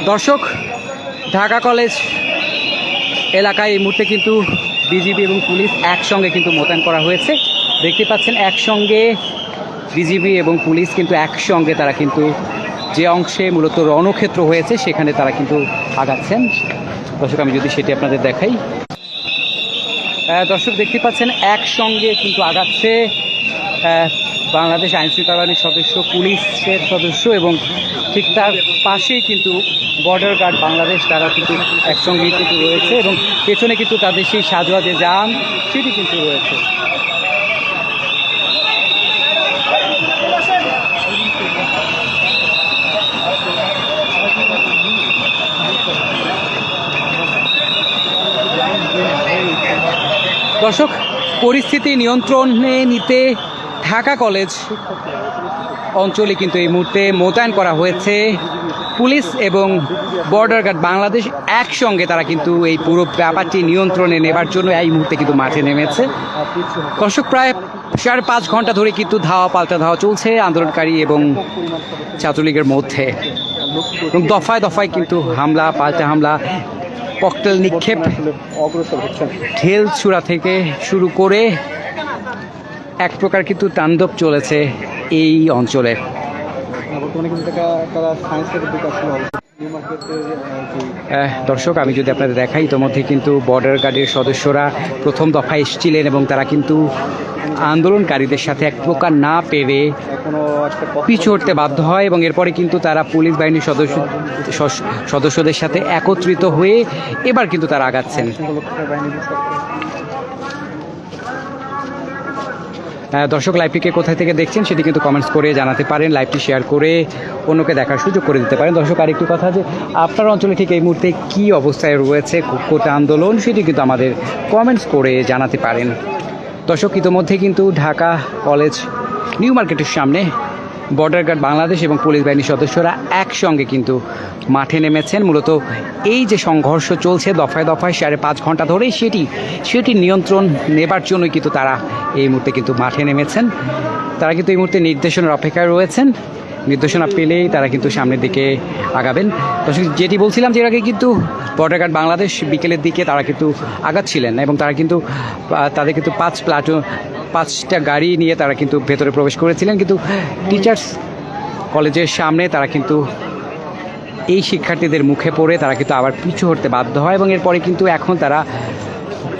দর্শক, ঢাকা কলেজ এলাকায় এই মুহূর্তে কিন্তু বিজিবি এবং পুলিশ একসঙ্গে কিন্তু মোতায়েন করা হয়েছে। দেখতে পাচ্ছেন একসঙ্গে বিজিবি এবং পুলিশ কিন্তু একসঙ্গে তারা কিন্তু যে অংশে মূলত রণক্ষেত্র হয়েছে সেখানে তারা কিন্তু আগাচ্ছেন। দর্শক, আমি যদি সেটি আপনাদের দেখাই, দর্শক দেখতে পাচ্ছেন একসঙ্গে কিন্তু আগাচ্ছে বাংলাদেশ আইনশৃঙ্খলা বাহিনীর সদস্য, পুলিশের সদস্য এবং ঠিক তার পাশেই কিন্তু বর্ডার গার্ড বাংলাদেশ, তারা কিন্তু একসঙ্গেই কিন্তু রয়েছে এবং পেছনে কিন্তু তাদের সেই সাজোয়া যে যান সেটি কিন্তু রয়েছে। দর্শক, পরিস্থিতি নিয়ন্ত্রণে নিতে ঢাকা কলেজ অঞ্চলে কিন্তু এই মুহূর্তে মোতায়েন করা হয়েছে পুলিশ এবং বর্ডার গার্ড বাংলাদেশ। একসঙ্গে তারা কিন্তু এই পুরো ব্যাপারটি নিয়ন্ত্রণে নেবার জন্য এই মুহূর্তে কিন্তু মাঠে নেমেছে। দর্শক, প্রায় 5.5 ঘন্টা ধরে কিন্তু ধাওয়া পাল্টা ধাওয়া চলছে আন্দোলনকারী এবং ছাত্রলীগের মধ্যে, এবং দফায় দফায় কিন্তু হামলা পাল্টা হামলা, ককটেল নিক্ষেপ, ঢেল ছুড়া থেকে শুরু করে এক প্রকার কিন্তু তাণ্ডব চলেছে এই অঞ্চলে। দর্শক, আমি যদি আপনাদের দেখাই, ইতোমধ্যে কিন্তু বর্ডার গার্ডের সদস্যরা প্রথম দফায় এসেছিলেন এবং তারা কিন্তু আন্দোলনকারীদের সাথে এক প্রকার না পেরে পিছু হটতে বাধ্য হয় এবং এরপরে কিন্তু তারা পুলিশ বাহিনীর সদস্যদের সাথে একত্রিত হয়ে এবার কিন্তু তারা আগাচ্ছেন। দর্শক, লাইভটিকে কোথায় থেকে দেখছেন সেটি কিন্তু কমেন্টস করে জানাতে পারেন, লাইভটি শেয়ার করে অন্যকে দেখার সুযোগ করে দিতে পারেন। দর্শক, আরেকটি কথা, যে আপনার অঞ্চলে ঠিক এই মুহূর্তে কী অবস্থায় রয়েছে কোটা আন্দোলন সেটি কিন্তু আমাদের কমেন্টস করে জানাতে পারেন। দর্শক, ইতোমধ্যে কিন্তু ঢাকা কলেজ নিউ মার্কেটের সামনে বর্ডার গার্ড বাংলাদেশ এবং পুলিশ বাহিনীর সদস্যরা একসঙ্গে কিন্তু মাঠে নেমেছেন। মূলত এই যে সংঘর্ষ চলছে দফায় দফায় 5.5 ঘন্টা ধরে, সেটি নিয়ন্ত্রণ নেবার জন্যই কিন্তু তারা এই মুহূর্তে কিন্তু মাঠে নেমেছেন। তারা কিন্তু এই মুহূর্তে নির্দেশনার অপেক্ষায় রয়েছেন। নির্দেশনা পেলেই তারা কিন্তু সামনের দিকে আগাবেন। দর্শক, যেটি বলছিলাম যে এর আগে কিন্তু বর্ডার গার্ড বাংলাদেশ বিকেলের দিকে তারা কিন্তু আগাচ্ছিলেন এবং তারা কিন্তু তাদের কিন্তু 5টা গাড়ি নিয়ে তারা কিন্তু ভেতরে প্রবেশ করেছিলেন, কিন্তু টিচার্স কলেজের সামনে তারা কিন্তু এই শিক্ষার্থীদের মুখে পড়ে তারা কিন্তু আবার পিছু হটতে বাধ্য হয় এবং এরপরে কিন্তু এখন তারা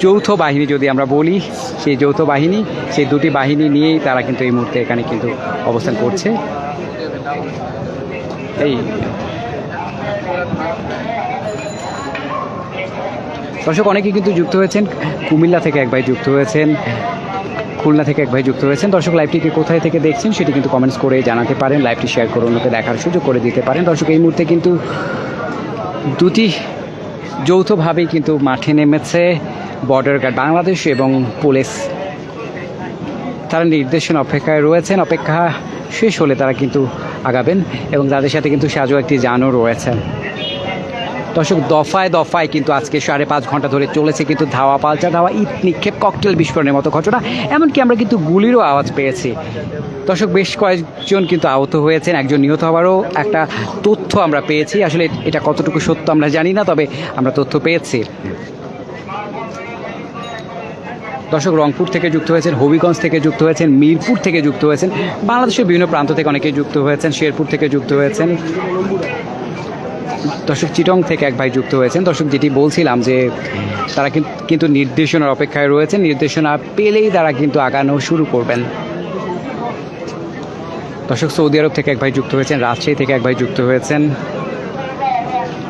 যৌথ বাহিনী, যদি আমরা বলি সেই যৌথ বাহিনী, সেই দুটি বাহিনী নিয়েই তারা কিন্তু এই মুহূর্তে এখানে কিন্তু অবস্থান করছে। এই দর্শক, অনেকেই কিন্তু যুক্ত হয়েছেন, কুমিল্লা থেকে এক ভাই যুক্ত হয়েছেন, খুলনা থেকে এক ভাই যুক্ত হয়েছেন। দর্শক, লাইভটিকে কোথায় থেকে দেখছেন সেটি কিন্তু কমেন্টস করে জানাতে পারেন, লাইভটি শেয়ার করে অন্যকে দেখার সুযোগ করে দিতে পারেন। দর্শক, এই মুহূর্তে কিন্তু দুটি যৌথভাবেই কিন্তু মাঠে নেমেছে বর্ডার গার্ড বাংলাদেশ এবং পুলিশ। তারা নির্দেশনা অপেক্ষায় রয়েছেন, অপেক্ষা শেষ হলে তারা কিন্তু আগাবেন এবং তাদের সাথে কিন্তু সাজো একটি যানও রয়েছে। দর্শক, দফায় দফায় কিন্তু আজকে 5.5 ঘন্টা ধরে চলেছে কিন্তু ধাওয়া পাল্টা ধাওয়া, ইট নিক্ষেপ, ককটেল বিস্ফোরণের মতো ঘটনা, এমনকি আমরা কিন্তু গুলিরও আওয়াজ পেয়েছি। দর্শক, বেশ কয়েকজন কিন্তু আহত হয়েছেন, একজন নিহত হওয়ারও একটা তথ্য আমরা পেয়েছি। আসলে এটা কতটুকু সত্য আমরা জানি না, তবে আমরা তথ্য পেয়েছি। দর্শক, রংপুর থেকে যুক্ত হয়েছেন, হবিগঞ্জ থেকে যুক্ত হয়েছেন, মিরপুর থেকে যুক্ত হয়েছেন, বাংলাদেশের বিভিন্ন প্রান্ত থেকে অনেকেই যুক্ত হয়েছেন, শেরপুর থেকে যুক্ত হয়েছেন। দর্শক, চিটং থেকে এক ভাই যুক্ত হয়েছেন। দর্শক, যেটি বলছিলাম যে তারা কিন্তু নির্দেশনার অপেক্ষায় রয়েছেন, নির্দেশনা পেলেই তারা কিন্তু আগানো শুরু করবেন। দর্শক, সৌদি আরব থেকে এক ভাই যুক্ত হয়েছেন, রাজশাহী থেকে এক ভাই যুক্ত হয়েছেন,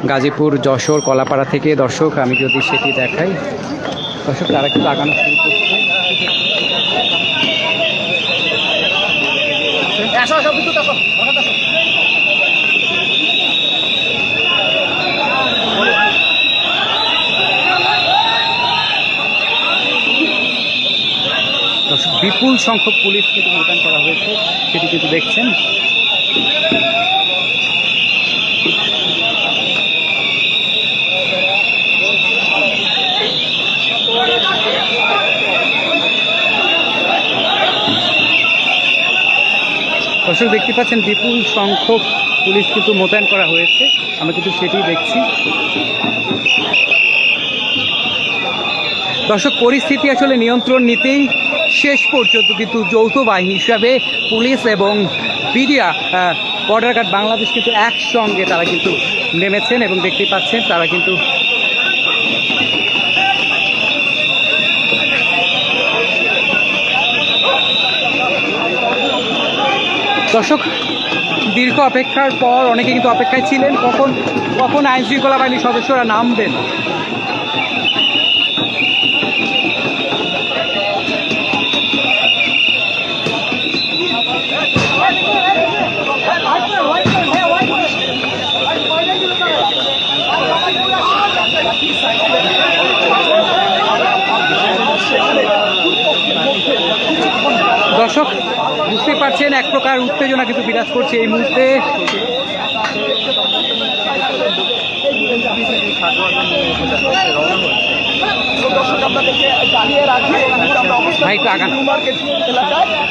গাজীপুর, যশোর, কলাপাড়া থেকে। দর্শক, আমি যদি সেটি দেখাই, দর্শক তারা কিন্তু আগানো শুরু করছে। দর্শক, বিপুল সংখ্যক পুলিশ কিন্তু মোতায়েন করা হয়েছে, সেটি কিন্তু দেখছেন। দর্শক দেখতে পাচ্ছেন বিপুল সংখ্যক পুলিশ কিন্তু মোতায়েন করা হয়েছে, আমরা কিন্তু সেটি দেখছি। দর্শক পরিস্থিতি আসলে নিয়ন্ত্রণ নিতেই শেষ পর্যন্ত কিন্তু যৌথ বাহিনী হিসাবে পুলিশ এবং বিডিআর বর্ডার গার্ড বাংলাদেশ কিন্তু একসঙ্গে তারা কিন্তু নেমেছেন এবং দেখতে পাচ্ছেন তারা কিন্তু দর্শক দীর্ঘ অপেক্ষার পর অনেকে কিন্তু অপেক্ষায় ছিলেন কখন আইন শৃঙ্খলা বাহিনীর সদস্যরা নামবেন। দর্শক বুঝতে পারছেন এক প্রকার উত্তেজনা কিন্তু বিরাজ করছে এই মুহূর্তে। ভাই একটু আগান।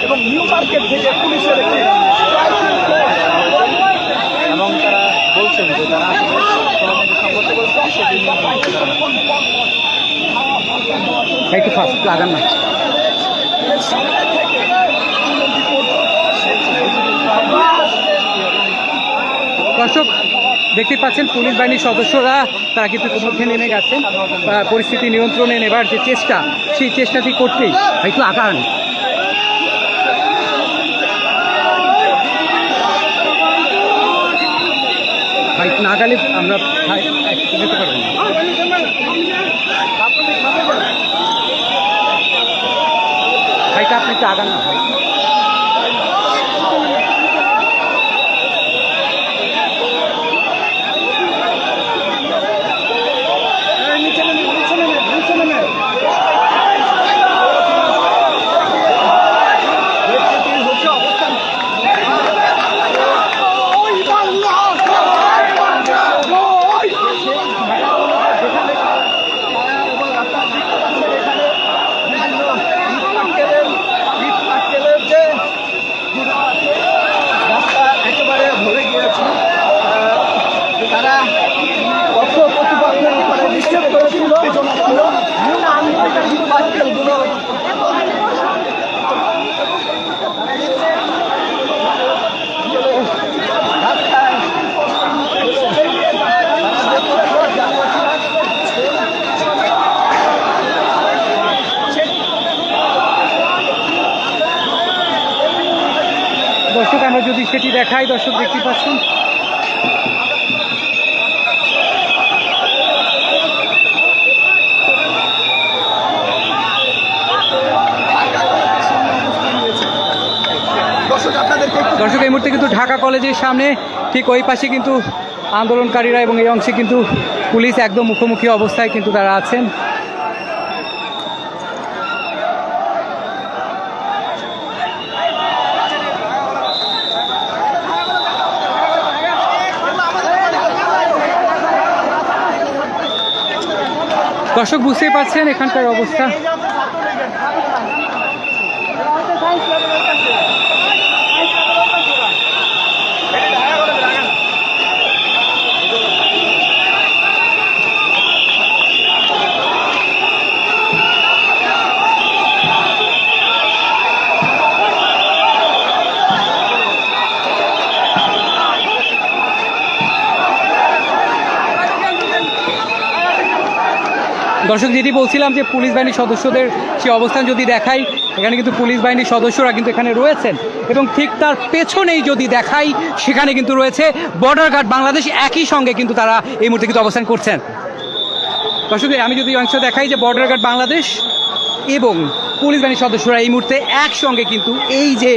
এবং নিউ মার্কেট থেকে পুলিশের এবং তারা বলছেন যে তারা একটু ফাস্ট লাগান না। দর্শক দেখতে পাচ্ছেন পুলিশ বাহিনীর সদস্যরা তারা কিন্তু সম্মুখে নেমে গেছেন পরিস্থিতি নিয়ন্ত্রণে নেবার যে চেষ্টা, সেই চেষ্টাটি করতেই একটু আগান। ভাই না গেলে আমরা যেতে পারবো না। ভাইটা আপনি একটু আগান না ভাই। তারা অর্থ প্রতিপক্ষের উপরে নিক্ষেপ করেছিল দর্শক আমরা যদি সেটি দেখাই, দর্শক দেখতে পাচ্ছেন দর্শক এই মুহূর্তে কিন্তু ঢাকা কলেজের সামনে ঠিক ওই পাশে কিন্তু আন্দোলনকারীরা এবং এই অংশে কিন্তু পুলিশ একদম মুখোমুখি অবস্থায় কিন্তু তারা আছেন। দর্শক বুঝতেই পারছেন এখানকার অবস্থা। দর্শক যেটি বলছিলাম যে পুলিশ বাহিনীর সদস্যদের সে অবস্থান যদি দেখাই, এখানে কিন্তু পুলিশ বাহিনীর সদস্যরা কিন্তু এখানে রয়েছেন এবং ঠিক তার পেছনেই যদি দেখাই সেখানে কিন্তু রয়েছে বর্ডার গার্ড বাংলাদেশ, একই সঙ্গে কিন্তু তারা এই মুহূর্তে কিন্তু অবস্থান করছেন। দর্শক আমি যদি অংশ দেখাই যে বর্ডার গার্ড বাংলাদেশ এবং পুলিশ বাহিনীর সদস্যরা এই মুহূর্তে একসঙ্গে কিন্তু এই যে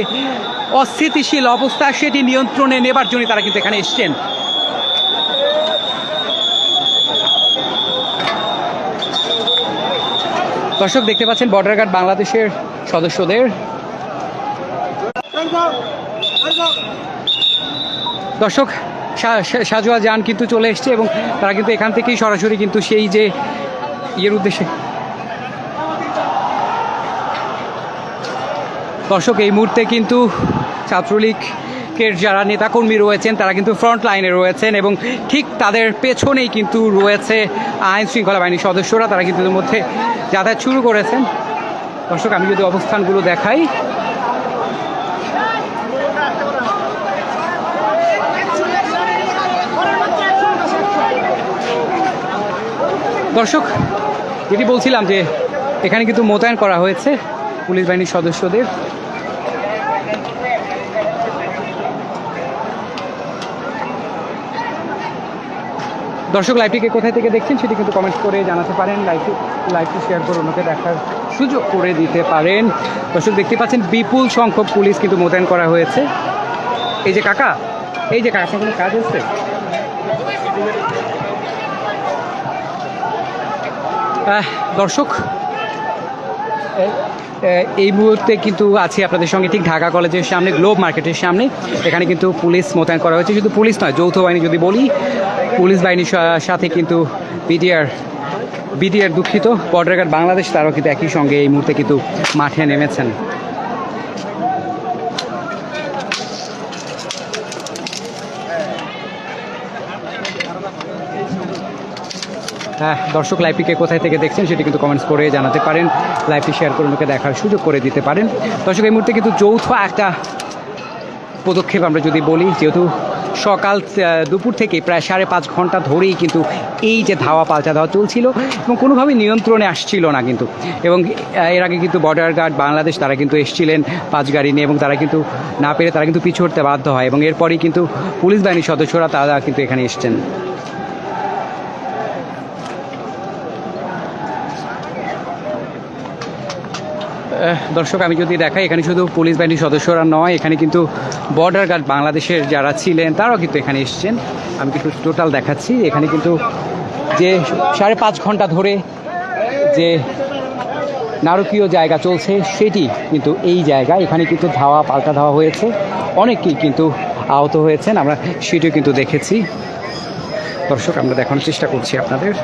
অস্থিতিশীল অবস্থা সেটি নিয়ন্ত্রণে নেবার জন্য তারা কিন্তু এখানে এসছেন। দর্শক দেখতে পাচ্ছেন বর্ডার গার্ড বাংলাদেশের সদস্যদের। দর্শক সাজোয়া যান কিন্তু চলে এসছে এবং তারা কিন্তু এখান থেকেই সরাসরি কিন্তু সেই যে ইয়ের উদ্দেশ্যে। দর্শক এই মুহূর্তে কিন্তু ছাত্রলীগ প্রতিপক্ষের যারা নেতাকর্মী রয়েছেন তারা কিন্তু ফ্রন্ট লাইনে রয়েছেন এবং ঠিক তাদের পেছনেই কিন্তু রয়েছে আইন শৃঙ্খলা বাহিনীর সদস্যরা, তারা কিন্তু এর মধ্যে যাতায়াত শুরু করেছেন। দর্শক আমি যদি অবস্থানগুলো দেখাই, দর্শক যেটি বলছিলাম যে এখানে কিন্তু মোতায়েন করা হয়েছে পুলিশ বাহিনীর সদস্যদের। দর্শক লাইভটিকে কোথায় থেকে দেখছেন সেটি কিন্তু কমেন্ট করে জানাতে পারেন, লাইভটি শেয়ার করে অন্যকে দেখার সুযোগ করে দিতে পারেন। দর্শক দেখতে পাচ্ছেন বিপুল সংখ্যক পুলিশ কিন্তু মোতায়েন করা হয়েছে। এই যে কাকা, এই যে কাকা, কোনো কাজ হচ্ছে? দর্শক এই মুহূর্তে কিন্তু আছি আপনাদের সঙ্গে ঠিক ঢাকা কলেজের সামনে, গ্লোব মার্কেটের সামনে। এখানে কিন্তু পুলিশ মোতায়েন করা হয়েছে, শুধু পুলিশ নয় যৌথ বাহিনী যদি বলি, পুলিশ বাহিনীর সাথে কিন্তু বিডিআর দুঃখিত বর্ডার গার্ড বাংলাদেশ, তারাও কিন্তু একই সঙ্গে এই মুহূর্তে কিন্তু মাঠে নেমেছেন। হ্যাঁ দর্শক লাইভটিকে কোথায় থেকে দেখছেন সেটি কিন্তু কমেন্টস করে জানাতে পারেন, লাইভটি শেয়ার করে আমাকে দেখার সুযোগ করে দিতে পারেন। দর্শক এই মুহূর্তে কিন্তু যৌথ একটা পদক্ষেপ আমরা যদি বলি, যেহেতু সকাল দুপুর থেকে প্রায় 5.5 ঘন্টা ধরেই কিন্তু এই যে ধাওয়া পাল্টা ধাওয়া চলছিল এবং কোনোভাবেই নিয়ন্ত্রণে আসছিল না কিন্তু, এবং এর আগে কিন্তু বর্ডার গার্ড বাংলাদেশ তারা কিন্তু এসেছিলেন 5 গাড়ি নিয়ে এবং তারা কিন্তু না পেরে তারা কিন্তু পিছু হটতে বাধ্য হয় এবং এরপরেই কিন্তু পুলিশ বাহিনীর সদস্যরা তারা কিন্তু এখানে এসছেন। দর্শক আমি যদি দেখাই, এখানে শুধু পুলিশ বাহিনীর সদস্যরা নয়, এখানে কিন্তু বর্ডার গার্ড বাংলাদেশের যারা ছিলেন তারাও কিন্তু এখানে এসছেন। আমি কিন্তু টোটাল দেখাচ্ছি, এখানে কিন্তু যে 5.5 ঘন্টা ধরে যে নারকীয় জায়গা চলছে সেটি কিন্তু এই জায়গা, এখানে কিন্তু ধাওয়া পাল্টা ধাওয়া হয়েছে, অনেকেই কিন্তু আহত হয়েছেন, আমরা সেটিও কিন্তু দেখেছি। দর্শক আমরা দেখানোর চেষ্টা করছি আপনাদের।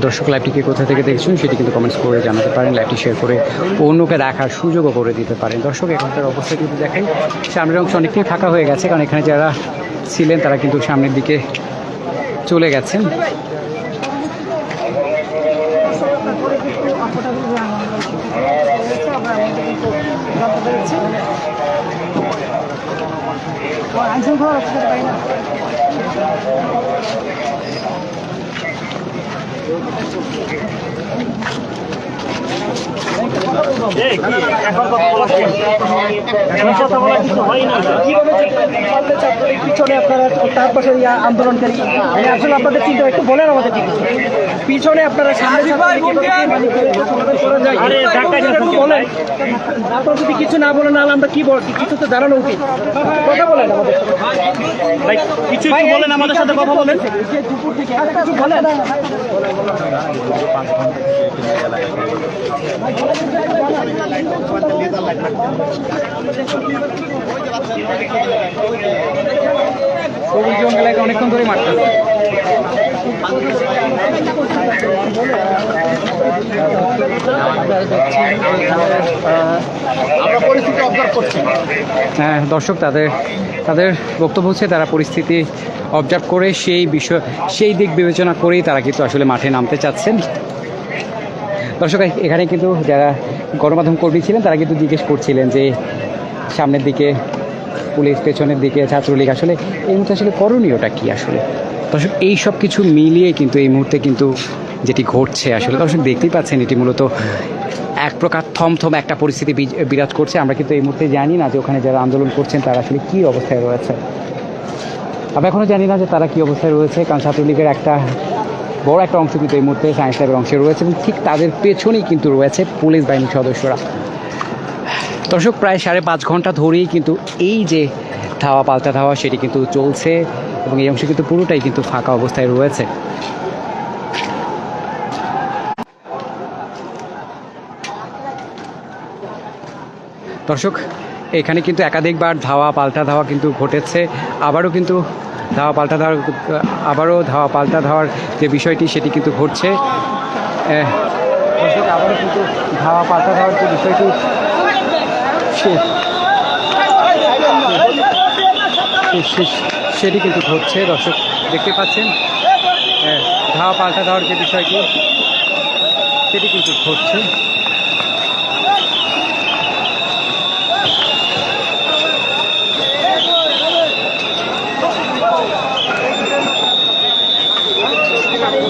দর্শক লাইভটিকে কোথা থেকে দেখছেন সেটি কিন্তু কমেন্টস করে জানাতে পারেন, লাইভটি শেয়ার করে অন্যকে দেখার সুযোগও করে দিতে পারেন। দর্শক এখানকার অবস্থা কিন্তু দেখাই, সামনের অংশ অনেকটাই ফাঁকা হয়ে গেছে, কারণ এখানে যারা ছিলেন তারা কিন্তু সামনের দিকে চলে গেছেন। পিছনে আপনারা তার পাশে আন্দোলনকারী, আসলে আপনাদের চিন্তা একটু বলেন আমাদের পিছনে আপনারা সামনে বলেন, আপনারা যদি কিছু না বলেন নাহলে আমরা কি বলছি, কিছু তো জানানো উচিত, কথা বলেন আমাদের কিছু বলেন, আমাদের সাথে কথা বলেন দুপুর থেকে কিছু বলেন। সবুজ জঙ্গলে অনেকক্ষণ ধরে মারতেছে। হ্যাঁ দর্শক তাদের বক্তব্য হচ্ছে তারা পরিস্থিতি অবজার্ভ করে সেই দিক বিবেচনা করেই তারা কিন্তু আসলে মাঠে নামতে চাচ্ছেন। দর্শক এখানে কিন্তু যারা গণমাধ্যম কর্মী ছিলেন তারা কিন্তু জিজ্ঞেস করছিলেন যে সামনের দিকে পুলিশ, পেছনের দিকে ছাত্রলীগ, আসলে এই মুহূর্তে আসলে করণীয়টা কি আসলে। দর্শক এই সব কিছু মিলিয়ে কিন্তু এই মুহূর্তে কিন্তু যেটি ঘটছে আসলে দর্শক দেখতেই পাচ্ছেন, এটি মূলত এক প্রকার থমথম একটা পরিস্থিতি বিরাজ করছে। আমরা কিন্তু এই মুহূর্তে জানি না যে ওখানে যারা আন্দোলন করছেন তারা আসলে কী অবস্থায় রয়েছে। আমরা এখনও জানি না যে তারা কী অবস্থায় রয়েছে, কারণ ছাত্রলীগের একটা বড় একটা অংশ কিন্তু এই মুহূর্তে সায়েন্স ল্যাবের অংশে রয়েছে এবং ঠিক তাদের পেছনেই কিন্তু রয়েছে পুলিশ বাহিনীর সদস্যরা। দর্শক প্রায় 5.5 ঘন্টা ধরেই কিন্তু এই যে ধাওয়া পাল্টা ধাওয়া সেটি কিন্তু চলছে এবং এই অংশে কিন্তু পুরোটাই কিন্তু ফাঁকা অবস্থায় রয়েছে। দর্শক এখানে কিন্তু একাধিকবার ধাওয়া পাল্টা ধাওয়া কিন্তু ঘটেছে, আবারও কিন্তু ধাওয়া পাল্টা ধাওয়ার যে বিষয়টি সেটি কিন্তু ঘটছে। দর্শক আবারও কিন্তু ধাওয়া পাল্টা ধাওয়ার যে বিষয়টি সেটি কিন্তু ঘটছে। দর্শক দেখতে পাচ্ছেন ধাওয়া পাল্টা ধাওয়ার যে বিষয়টি সেটি কিন্তু ঘটছে।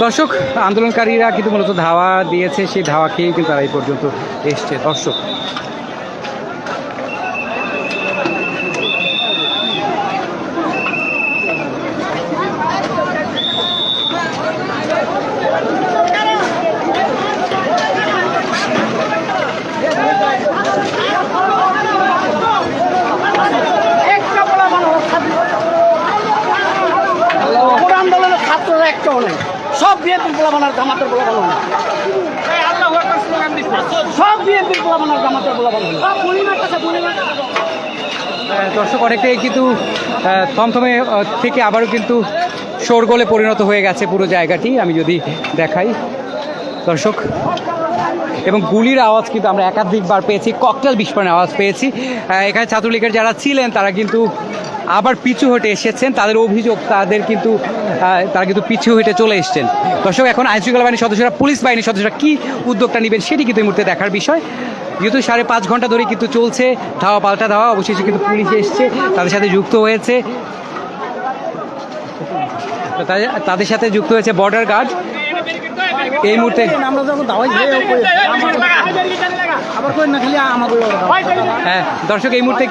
দর্শক আন্দোলনকারীরা কিন্তু মূলত ধাওয়া দিয়েছে, সেই ধাওয়া খেয়েই কিন্তু তারা এই পর্যন্ত এসছে। দর্শক আন্দোলনের ছাত্ররা একটাও নেই, সব বিএনপির পোলাপানার জামাতের পোলাপান না, সব বিএনপির পোলাপানার জামাতের পোলাপান। দর্শক অনেকটাই কিন্তু থমথমে থেকে আবারও কিন্তু শোরগোলে পরিণত হয়ে গেছে পুরো জায়গাটি। আমি যদি দেখাই দর্শক, এবং গুলির আওয়াজ কিন্তু আমরা একাধিকবার পেয়েছি, ককটেল বিস্ফোরণের আওয়াজ পেয়েছি। এখানে ছাত্রলীগের যারা ছিলেন তারা কিন্তু আবার পিছু হটে এসেছেন, তাদের অভিযোগ তারা কিন্তু পিছু হটে চলে এসেছেন। দর্শক এখন আইনশৃঙ্খলা বাহিনীর সদস্যরা, পুলিশ বাহিনীর সদস্যরা কী উদ্যোগটা নেবেন সেটি কিন্তু এই মুহূর্তে দেখার বিষয়। যেহেতু 5.5 ঘন্টা ধরে কিন্তু চলছে ধাওয়া পাল্টা ধাওয়া, অবশেষে কিন্তু পুলিশ এসছে, তাদের সাথে যুক্ত হয়েছে বর্ডার গার্ড। এই মুহূর্তে হ্যাঁ দর্শক এই মুহূর্তে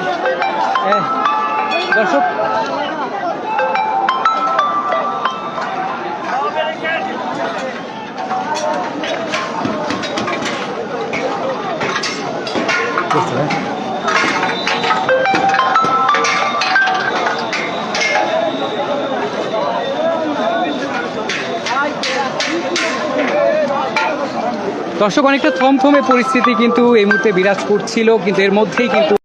দর্শক অনেকটা থমথমে পরিস্থিতি কিন্তু এই মুহূর্তে বিরাজ করছিল, কিন্তু এর মধ্যেই কিন্তু